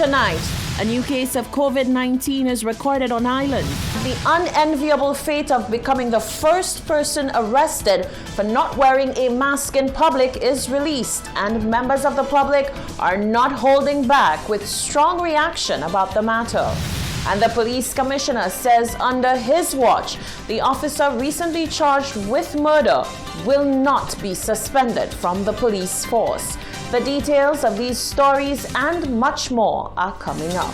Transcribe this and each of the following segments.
Tonight, a new case of COVID-19 is recorded on Island. The unenviable fate of becoming the first person arrested for not wearing a mask in public is released, and members of the public are not holding back with strong reaction about the matter. And the police commissioner says under his watch, the officer recently charged with murder will not be suspended from the police force. The details of these stories and much more are coming up.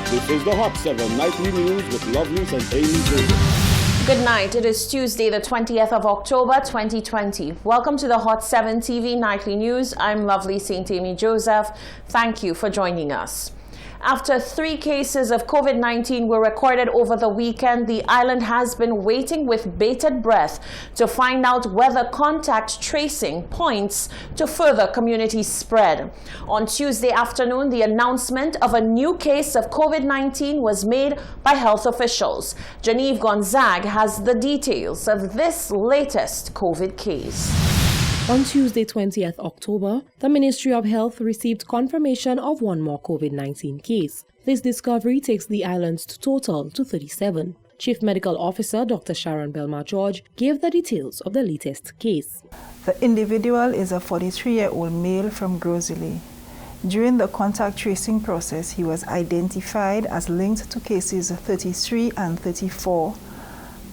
This is the Hot 7 Nightly News with Lovelace and Amy Joseph. Good night. It is Tuesday, the 20th of October, 2020. Welcome to the Hot 7 TV Nightly News. I'm Lovely St. Amy Joseph. Thank you for joining us. After 3 cases of COVID-19 were recorded over the weekend, the island has been waiting with bated breath to find out whether contact tracing points to further community spread. On Tuesday afternoon, the announcement of a new case of COVID-19 was made by health officials. Genevieve Gonzague has the details of this latest COVID case. On Tuesday, 20th October, the Ministry of Health received confirmation of one more COVID-19 case. This discovery takes the island's total to 37. Chief Medical Officer Dr. Sharon Belmar-George gave the details of the latest case. The individual is a 43-year-old male from Grosseille. During the contact tracing process, he was identified as linked to cases 33 and 34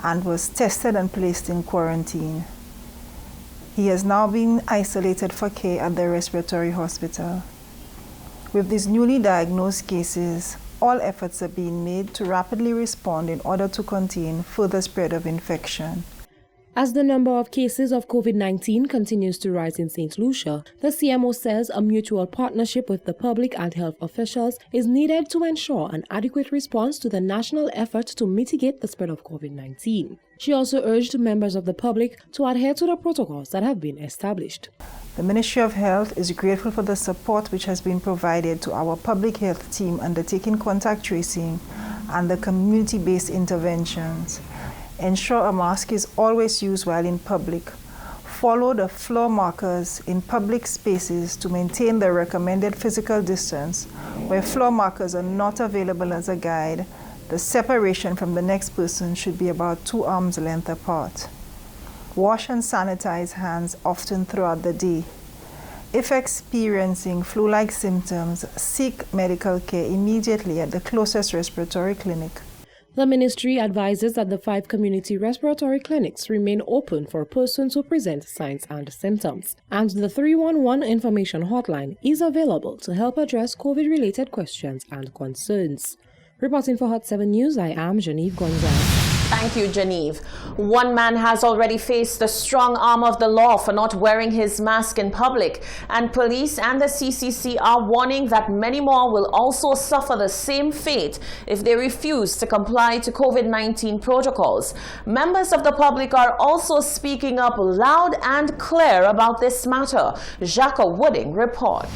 and was tested and placed in quarantine. He has now been isolated for care at the respiratory hospital. With these newly diagnosed cases, all efforts are being made to rapidly respond in order to contain further spread of infection. As the number of cases of COVID-19 continues to rise in St. Lucia, the CMO says a mutual partnership with the public and health officials is needed to ensure an adequate response to the national effort to mitigate the spread of COVID-19. She also urged members of the public to adhere to the protocols that have been established. The Ministry of Health is grateful for the support which has been provided to our public health team undertaking contact tracing and the community-based interventions. Ensure a mask is always used while in public. Follow the floor markers in public spaces to maintain the recommended physical distance. Where floor markers are not available as a guide, the separation from the next person should be about 2 arms length apart. Wash and sanitize hands often throughout the day. If experiencing flu-like symptoms, seek medical care immediately at the closest respiratory clinic. The ministry advises that the 5 community respiratory clinics remain open for persons who present signs and symptoms, and the 311 information hotline is available to help address COVID-related questions and concerns. Reporting for Hot 7 News, I am Genevieve Gonzague. Thank you, Genevieve. One man has already faced the strong arm of the law for not wearing his mask in public, and police and the CCC are warning that many more will also suffer the same fate if they refuse to comply to COVID-19 protocols. Members of the public are also speaking up loud and clear about this matter. Jacques Wooding reports.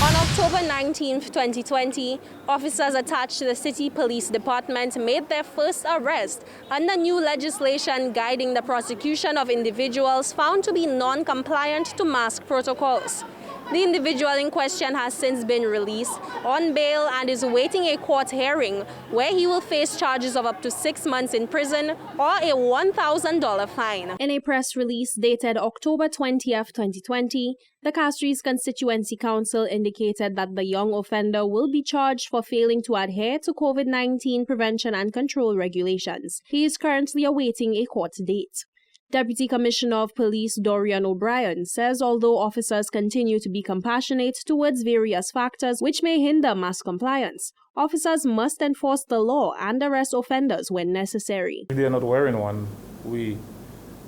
On October 19, 2020, officers attached to the City Police Department made their first arrest under new legislation guiding the prosecution of individuals found to be non-compliant to mask protocols. The individual in question has since been released on bail and is awaiting a court hearing where he will face charges of up to 6 months in prison or a $1,000 fine. In a press release dated October 20th, 2020, the Castries Constituency Council indicated that the young offender will be charged for failing to adhere to COVID-19 prevention and control regulations. He is currently awaiting a court date. Deputy Commissioner of Police Dorian O'Brien says although officers continue to be compassionate towards various factors which may hinder mask compliance, officers must enforce the law and arrest offenders when necessary. If they are not wearing one, we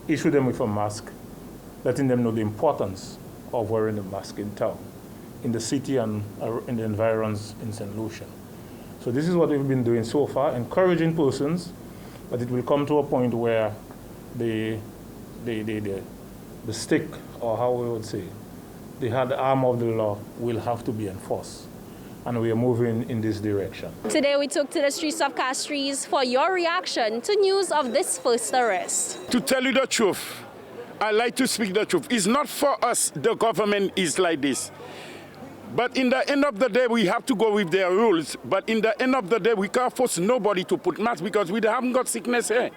issue them with a mask, letting them know the importance of wearing a mask in town, in the city and in the environs in St. Lucia. So this is what we've been doing so far, encouraging persons, but it will come to a point where the stick, or how we would say, the hard arm of the law will have to be enforced. And we are moving in this direction. Today we took to the streets of Castries for your reaction to news of this first arrest. To tell you the truth, I like to speak the truth. It's not for us, the government is like this. But in the end of the day, we have to go with their rules. But in the end of the day, we can't force nobody to put mask because we haven't got sickness here.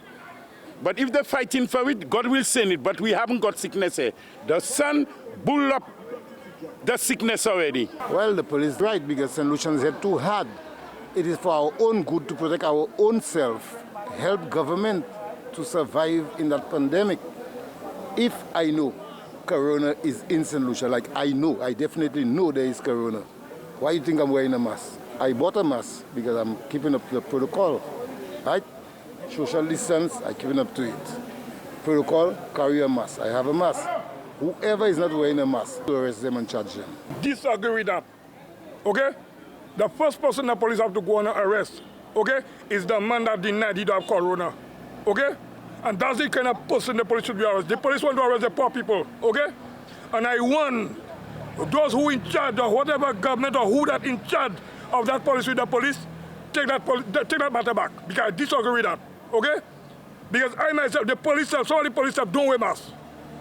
But if they're fighting for it, God will send it. But we haven't got sickness here. The sun bull up the sickness already. Well, the police is right because St. Lucians hit too hard. It is for our own good to protect our own self, help government to survive in that pandemic. If I know Corona is in St. Lucia, like I definitely know there is Corona, why do you think I'm wearing a mask? I bought a mask because I'm keeping up to the protocol, right? Social distance, I'm keeping up to it. Protocol, carry a mask. I have a mask. Whoever is not wearing a mask, to arrest them and charge them. Disagree with that, okay? The first person the police have to go on and arrest, okay, is the man that denied he have Corona, okay? And that's the kind of person the police should be arrested. The police want to arrest the poor people, okay? And I want those who in charge or whatever government or who that in charge of that police with the police, take that matter back because I disagree with that, okay? Because I myself, the police staff, some of the police staff don't wear masks.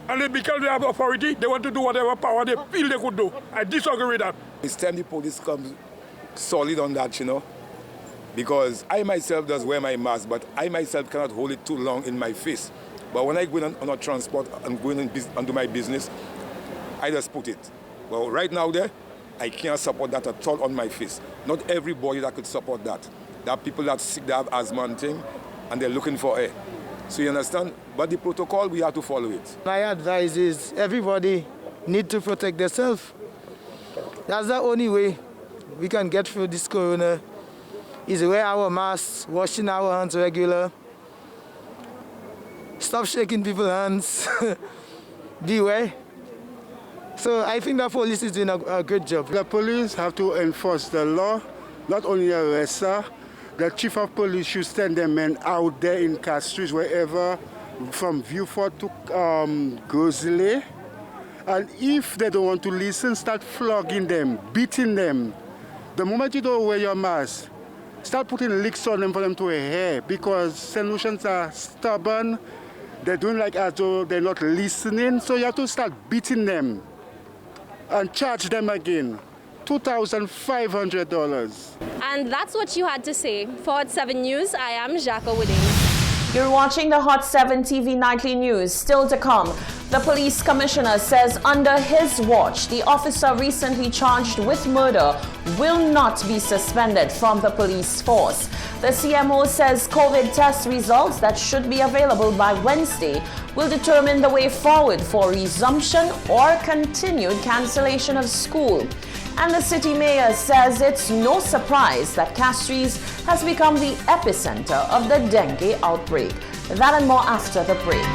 And because they have authority, they want to do whatever power they feel they could do. I disagree with that. It's time the police comes solid on that, you know, because I myself does wear my mask, but I myself cannot hold it too long in my face. But when I go on a transport and go and do my business, I just put it. Well, right now there, I can't support that at all on my face. Not everybody that could support that. There are people that sick, they have asthma and thing, and they're looking for air. So you understand? But the protocol, we have to follow it. My advice is everybody need to protect themselves. That's the only way we can get through this Corona, is wear our masks, washing our hands regular, stop shaking people's hands, beware. So I think the police is doing a good job. The police have to enforce the law, not only arrest her. The chief of police should send their men out there in Castries, wherever, from Vieux-Fort to Grosley. And if they don't want to listen, start flogging them, beating them. The moment you don't wear your mask, start putting licks on them for them to wear hair, because St. Lucians are stubborn. They're doing like as though they're not listening, so you have to start beating them and charge them again. $2,500. And that's what you had to say. For Hot 7 News, I am Jacques Wooding. You're watching the Hot 7 TV Nightly News. Still to come, the police commissioner says under his watch, the officer recently charged with murder will not be suspended from the police force. The CMO says COVID test results that should be available by Wednesday will determine the way forward for resumption or continued cancellation of school. And the city mayor says it's no surprise that Castries has become the epicenter of the dengue outbreak. That and more after the break.